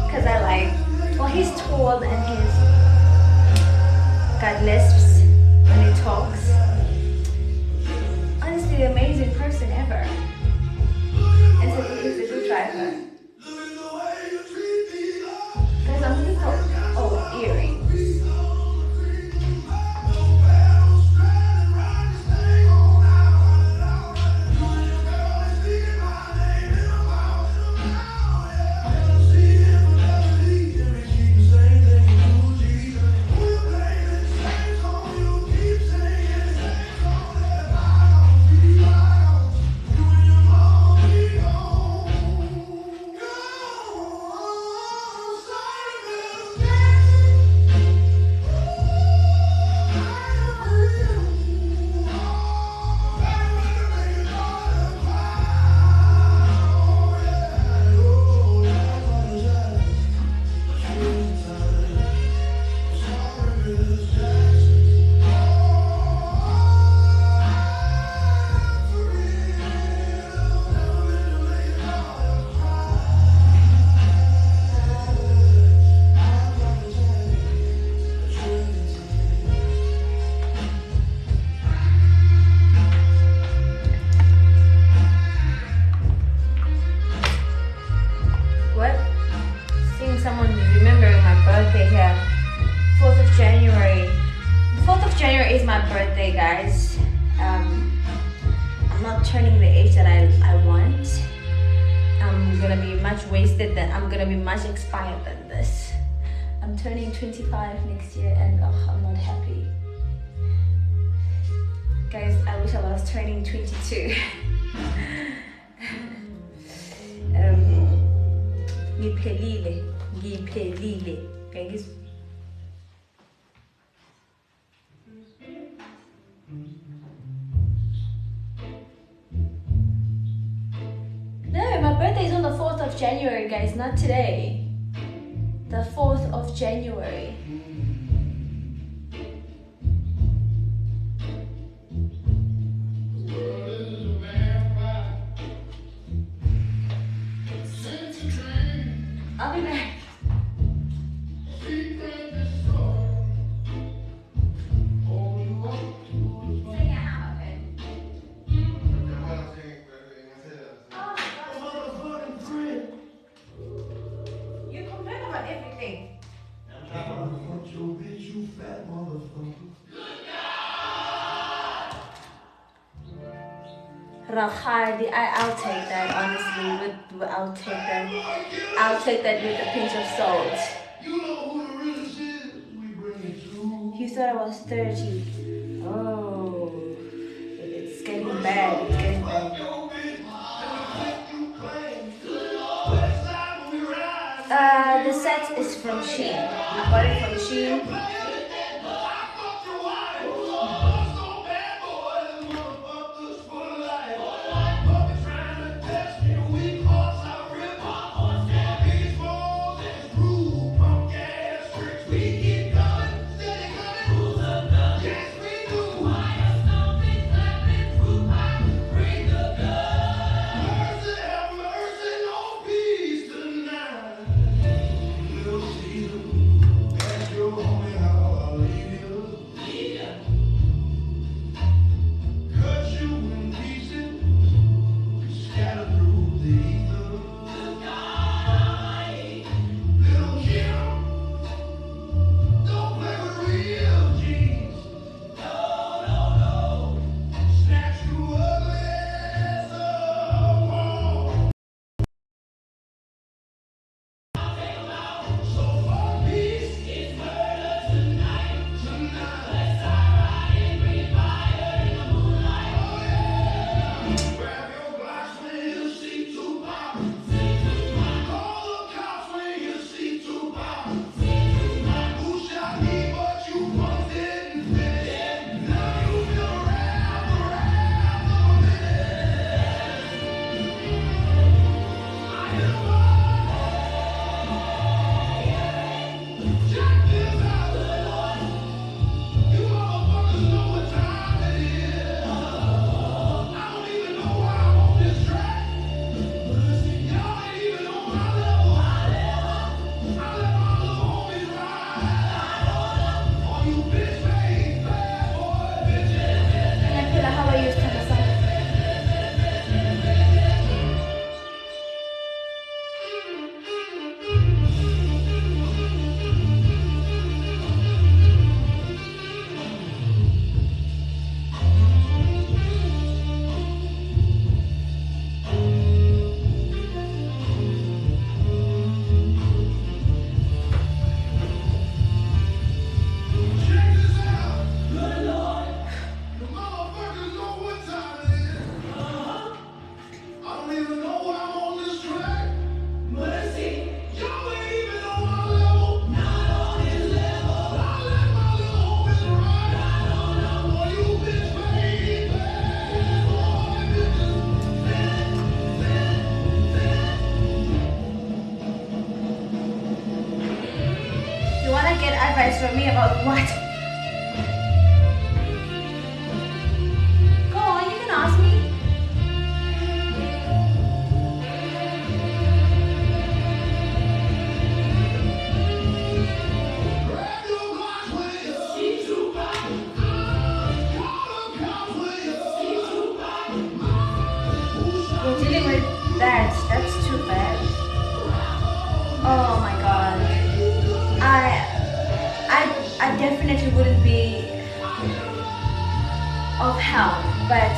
Because I like, well, he's tall and he's got lisps when he talks. Honestly, the amazing person ever. And so he's a good driver. Guys, I'm looking for, oh, earrings. Guys, I'm not turning the age that I want. I'm gonna be much wasted, than I'm gonna be much expired than this. I'm turning 25 next year and I'm not happy. Guys, I wish I was turning 22. Ngiphelile. Guys. No, my birthday is on the 4th of January, guys, not today. The 4th of January. I'll be back. Rakhadi, I'll take that, honestly. I'll take that. I'll take that with a pinch of salt. You thought I was 30. Oh, it's getting bad. It's getting bad. The set is from Shein. I got it from Shein. Your homie to get advice from me about what? Go on, you can ask me. We're dealing with that. That's too bad. Oh my god. I definitely wouldn't be of help, but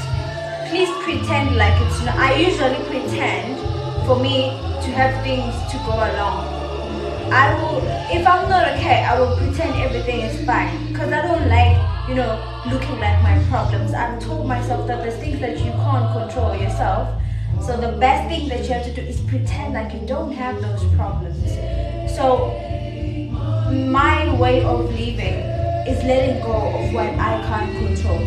please pretend like it's not. I usually pretend for me to have things to go along. I will, if I'm not okay, I will pretend everything is fine, because I don't like, looking like my problems. I've told myself that there's things that you can't control yourself, so the best thing that you have to do is pretend like you don't have those problems. So my way of living is letting go of what I can't control.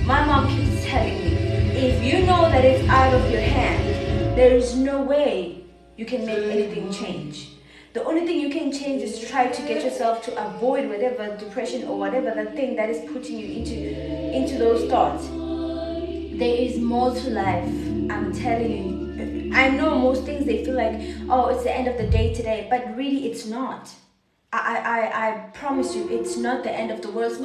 My mom keeps telling me, if you know that it's out of your hand, there is no way you can make anything change. The only thing you can change is to try to get yourself to avoid whatever depression or whatever the thing that is putting you into those thoughts. There is more to life, I'm telling you. I know most things they feel like, oh, it's the end of the day today, but really it's not. I promise you, it's not the end of the world.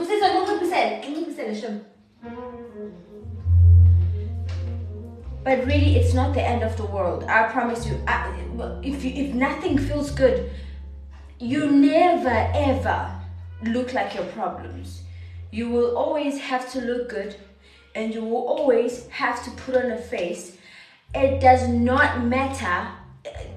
But really, it's not the end of the world. I promise you. If nothing feels good, you never ever look like your problems. You will always have to look good, and you will always have to put on a face. It does not matter,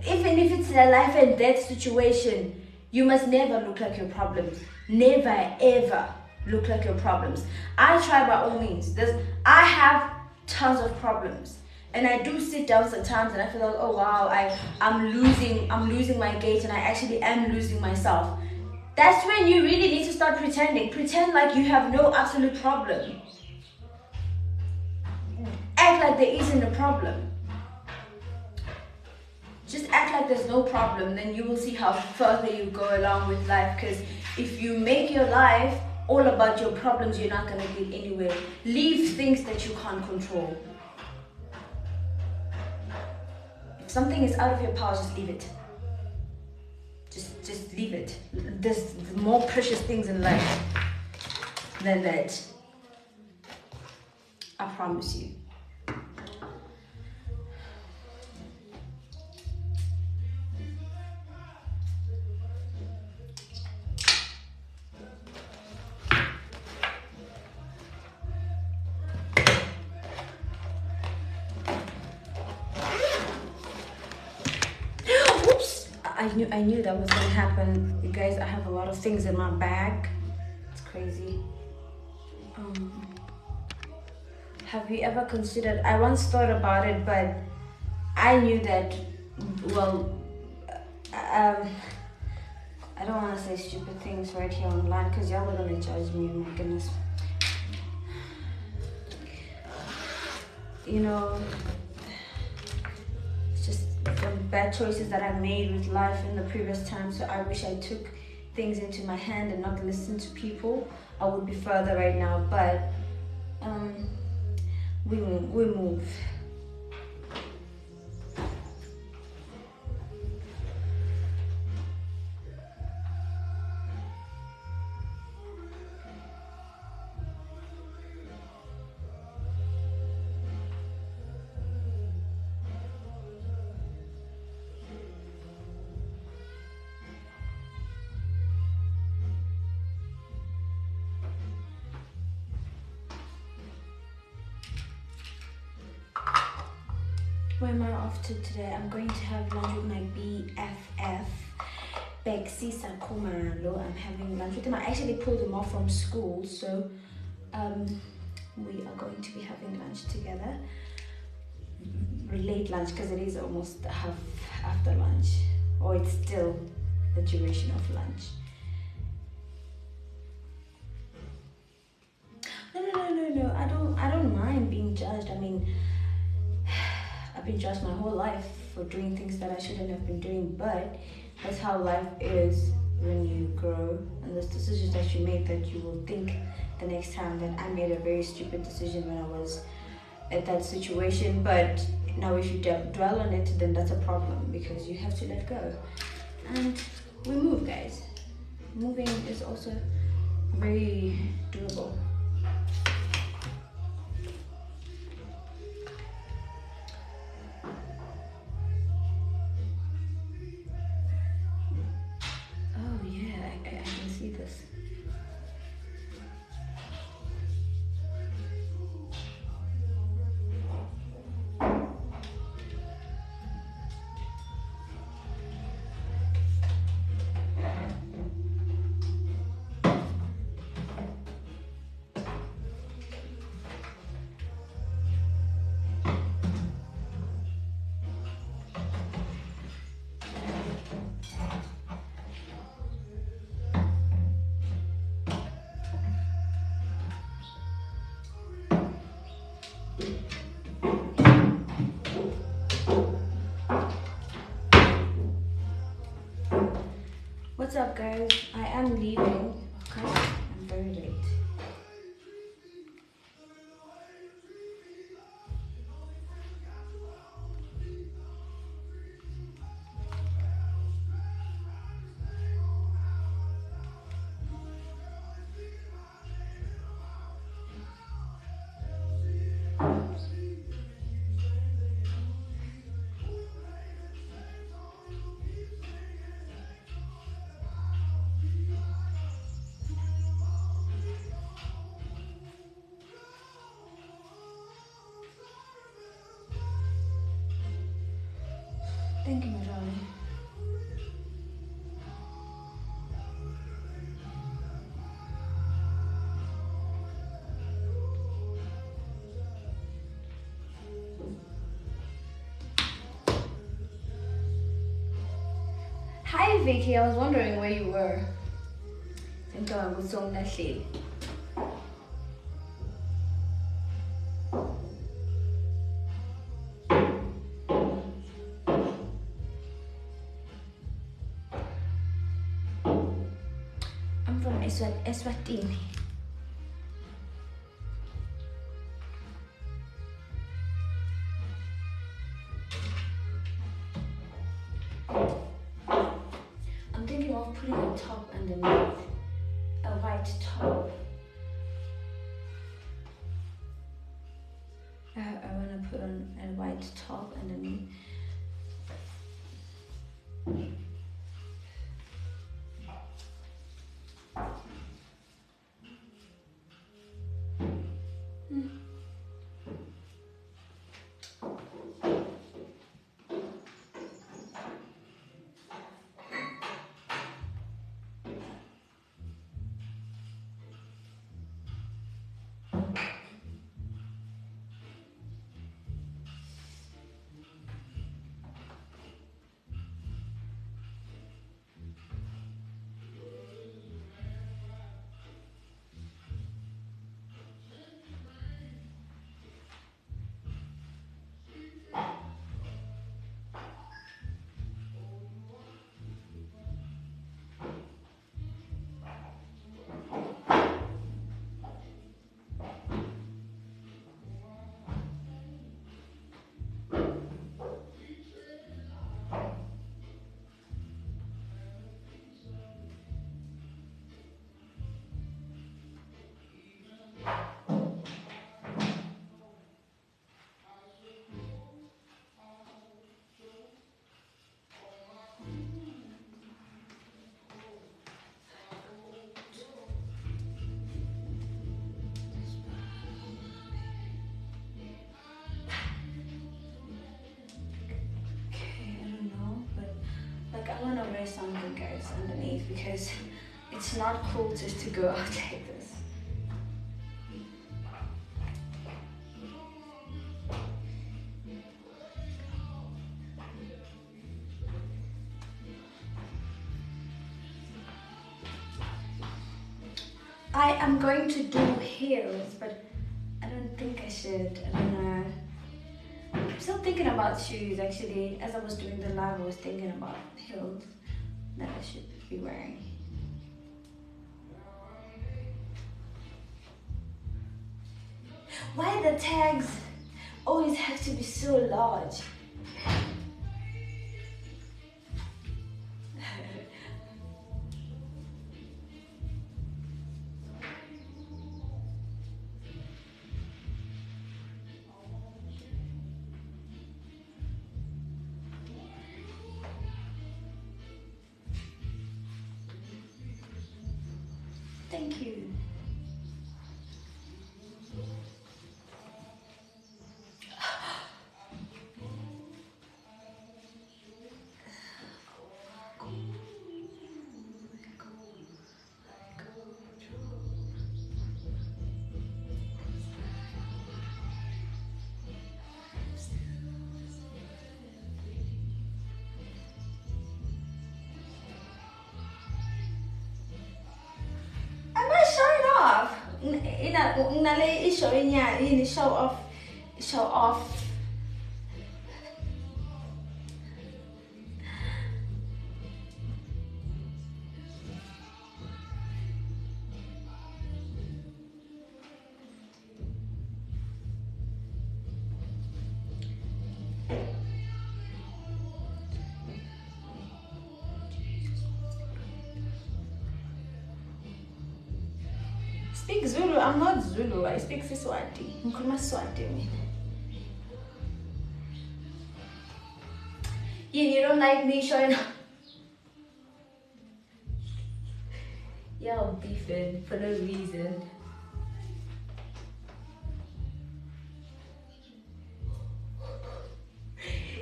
even if it's a life and death situation. You must never look like your problems. Never ever look like your problems. I try by all means. I have tons of problems, and I do sit down sometimes and I feel like, oh wow, I'm losing my gait, and I actually am losing myself. That's when you really need to start pretending. Pretend like you have no absolute problem. Act like there isn't a problem. Just act like there's no problem, then you will see how further you go along with life. Because if you make your life all about your problems, you're not going to get anywhere. Leave things that you can't control. If something is out of your power, just leave it. Just leave it. There's more precious things in life than that. I promise you. I knew that was gonna happen. You guys, I have a lot of things in my bag. It's crazy. Have you ever considered, I once thought about it, but I knew that, I don't want to say stupid things right here online because y'all are gonna judge me. Oh my goodness. It's just the bad choices that I made with life in the previous time. So I wish I took things into my hand and not listen to people. I would be further right now, but we move. Where am I off to today? I'm going to have lunch with my BFF, Bexi Sakumalo. I'm having lunch with him. I actually pulled him off from school, so we are going to be having lunch together. Late lunch, because it is almost half after lunch, or it's still the duration of lunch. No. I don't mind being judged. I mean, I've been judged my whole life for doing things that I shouldn't have been doing, but that's how life is. when you grow, and the decisions that you make, that you will think the next time that I made a very stupid decision when I was at that situation. But now if you dwell on it, then that's a problem, because you have to let go. And we move, guys. Moving is also very doable. Oh yeah, I can see this. What's up, guys? I am leaving. Okay, I'm very late. Thank you, my darling. Hi, Vicky. I was wondering where you were. I'm from Eswatini. I'm thinking of putting a top underneath, a white top. I want to put on a white top underneath. I want to wear something, guys, underneath, because it's not cool just to go out like this. I am going to do heels, but I don't think I should. I don't know. I'm still thinking about shoes, actually. As I was doing the live, I was thinking about heels that I should be wearing. Why the tags always have to be so large? Thank you. Am I showing off? Show off. Show off. Speak Zulu. I'm not Zulu. I speak Siswati. Ngikhuluma Swati mina. You don't like me showing up. Y'all beefing for no reason.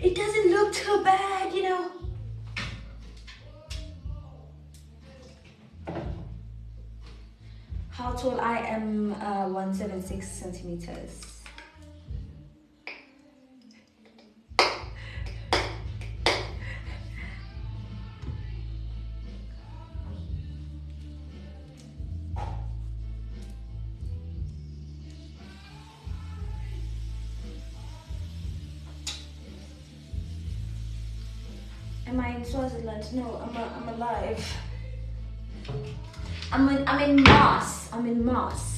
It doesn't look too bad, you know. How tall I am? 176 centimeters. Am I in Swaziland? No, I'm alive. I'm in Mars. I'm in Mars.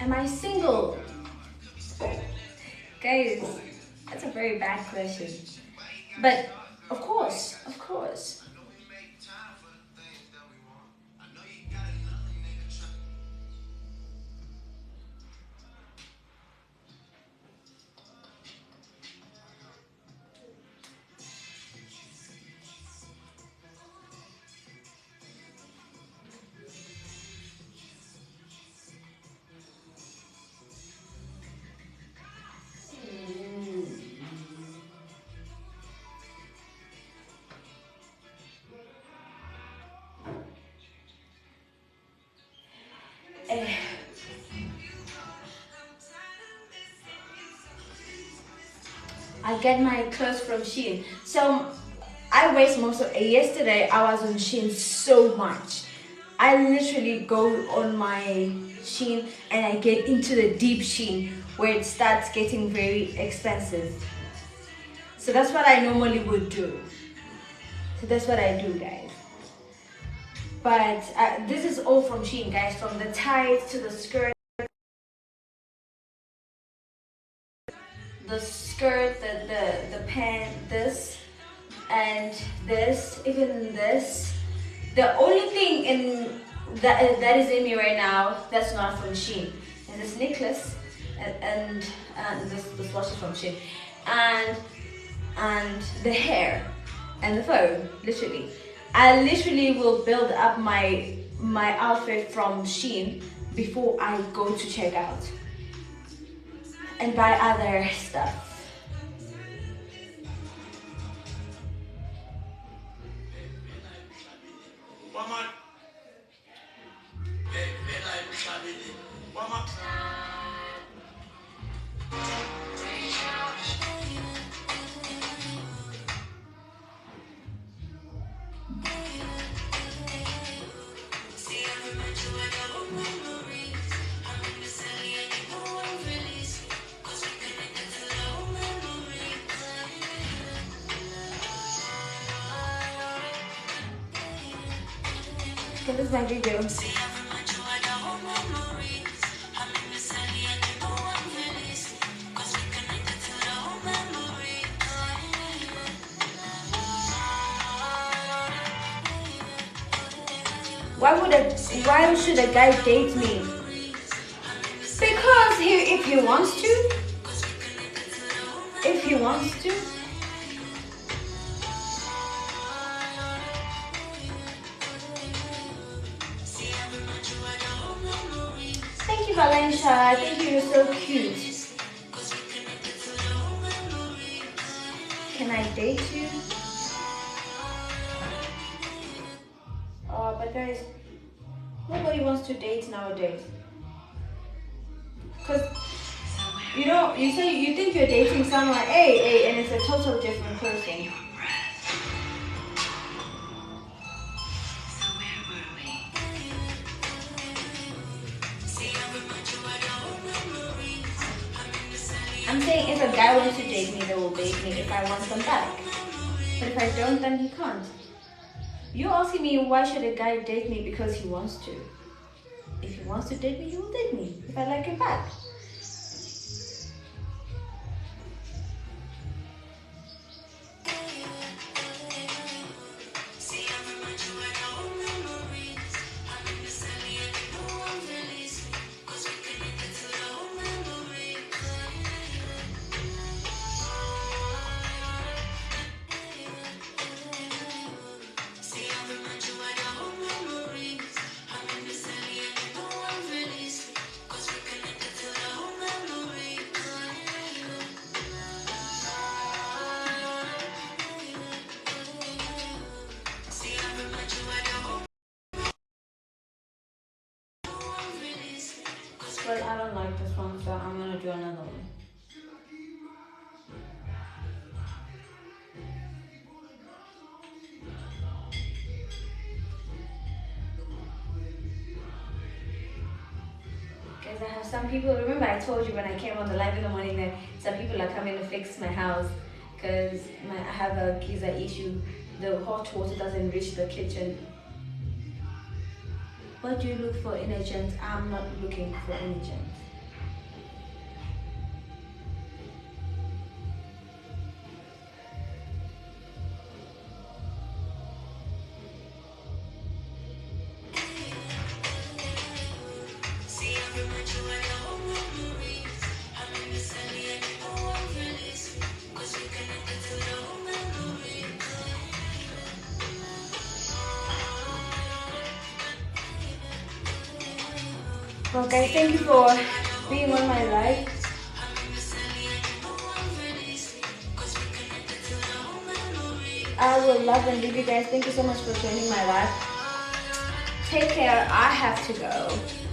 Am I single? Guys, that's a very bad question. But of course, of course. I get my clothes from Shein. So I waste most of yesterday I was on Shein so much. I literally go on my Shein and I get into the deep Shein where it starts getting very expensive. So that's what I normally would do. So that's what I do, guys. But this is all from Shein, guys, from the ties to the skirt, the pant, this and this, even this. The only thing in that is in me right now that's not from Shein is this necklace and this watch is from Shein and the hair and the phone. Literally, I literally will build up my outfit from Shein before I go to check out and buy other stuff. Okay, this is my video. Why should a guy date me? Because if he wants to. If he wants to. Thank you, Valencia. Thank you, you're so cute. Can I date you? Oh, but guys, nobody wants to date nowadays. Cause you say you think you're dating someone A, and it's a total different person. I'm saying if a guy wants to date me, they will date me if I want them back. But if I don't, then he can't. You're asking me why should a guy date me because he wants to. If he wants to date me, he will date me if I like him back. But I don't like this one, so I'm gonna do another one. Guys, I have some people, remember I told you when I came on the live in the morning that some people are coming to fix my house because I have a geyser issue. The hot water doesn't reach the kitchen. What do you look for in a gent? I'm not looking for any gent. Well guys, thank you for being on my live. I will love and leave you guys. Thank you so much for joining my live. Take care. I have to go.